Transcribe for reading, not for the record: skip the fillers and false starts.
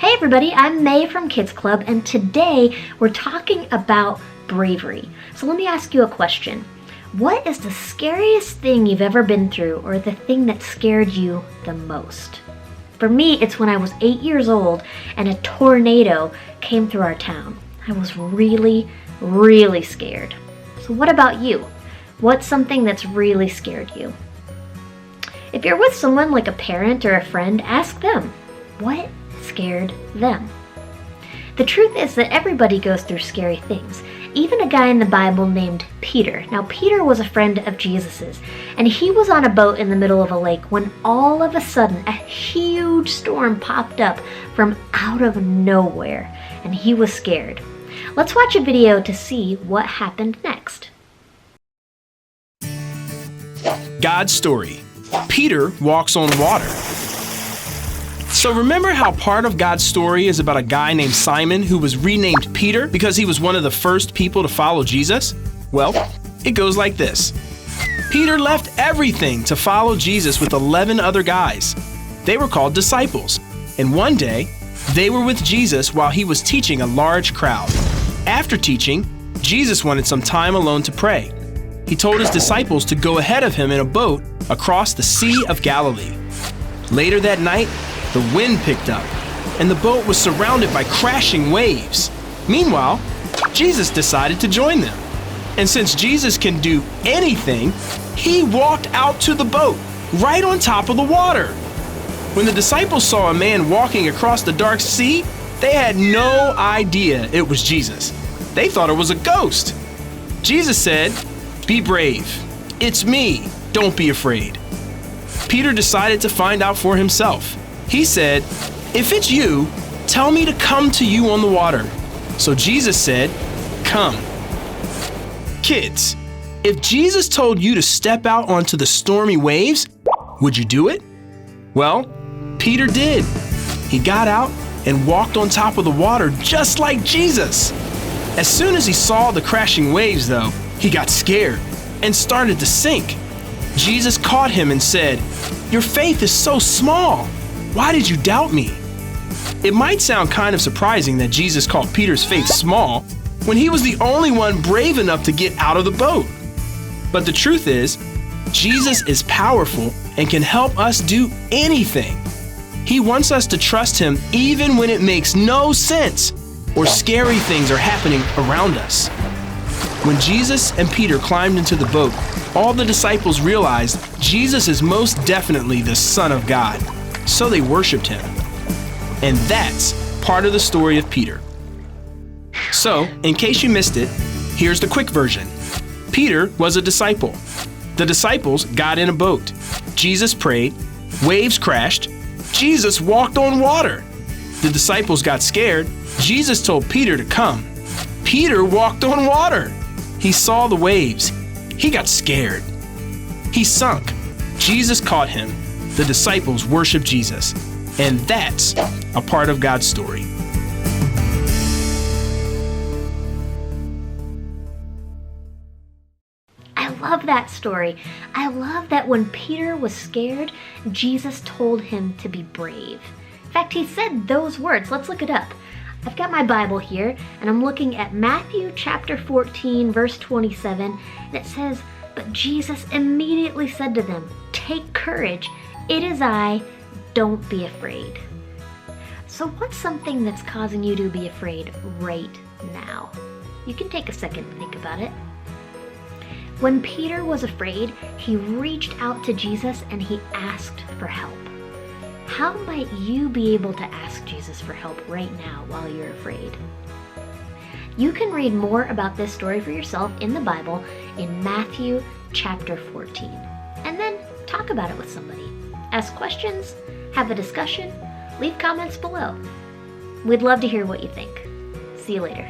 Hey everybody, I'm May from Kids Club, and today we're talking about bravery. So let me ask you a question. What is the scariest thing you've ever been through, or the thing that scared you the most? For me, it's when I was 8 years old and a tornado came through our town. I was really scared. So what about you? What's something that's really scared you? If you're with someone like a parent or a friend, ask them, what scared them? The truth is that everybody goes through scary things. Even a guy in the Bible named Peter. Now, Peter was a friend of Jesus's, and he was on a boat in the middle of a lake when all of a sudden a huge storm popped up from out of nowhere, and he was scared. Let's watch a video to see what happened next. God's story. Peter walks on water. So remember how part of God's story is about a guy named Simon who was renamed Peter because he was one of the first people to follow Jesus? Well, it goes like this. Peter left everything to follow Jesus with 11 other guys. They were called disciples. And one day, they were with Jesus while he was teaching a large crowd. After teaching, Jesus wanted some time alone to pray. He told his disciples to go ahead of him in a boat across the Sea of Galilee. Later that night, the wind picked up, and the boat was surrounded by crashing waves. Meanwhile, Jesus decided to join them. And since Jesus can do anything, he walked out to the boat, right on top of the water. When the disciples saw a man walking across the dark sea, they had no idea it was Jesus. They thought it was a ghost. Jesus said, "Be brave. It's me. Don't be afraid." Peter decided to find out for himself. He said, "If it's you, tell me to come to you on the water." So Jesus said, "Come." Kids, if Jesus told you to step out onto the stormy waves, would you do it? Well, Peter did. He got out and walked on top of the water just like Jesus. As soon as he saw the crashing waves, though, he got scared and started to sink. Jesus caught him and said, "Your faith is so small. Why did you doubt me?" It might sound kind of surprising that Jesus called Peter's faith small when he was the only one brave enough to get out of the boat. But the truth is, Jesus is powerful and can help us do anything. He wants us to trust him even when it makes no sense or scary things are happening around us. When Jesus and Peter climbed into the boat, all the disciples realized Jesus is most definitely the Son of God. So they worshiped him. And that's part of the story of Peter. So, in case you missed it, here's the quick version. Peter was a disciple. The disciples got in a boat. Jesus prayed. Waves crashed. Jesus walked on water. The disciples got scared. Jesus told Peter to come. Peter walked on water. He saw the waves. He got scared. He sunk. Jesus caught him. The disciples worshiped Jesus. And that's a part of God's story. I love that story. I love that when Peter was scared, Jesus told him to be brave. In fact, he said those words. Let's look it up. I've got my Bible here, and I'm looking at Matthew chapter 14, verse 27, and it says, "But Jesus immediately said to them, 'Take courage. It is I. Don't be afraid.'" So what's something that's causing you to be afraid right now? You can take a second to think about it. When Peter was afraid, he reached out to Jesus and he asked for help. How might you be able to ask Jesus for help right now while you're afraid? You can read more about this story for yourself in the Bible in Matthew chapter 14, and then talk about it with somebody. Ask questions, have a discussion, leave comments below. We'd love to hear what you think. See you later.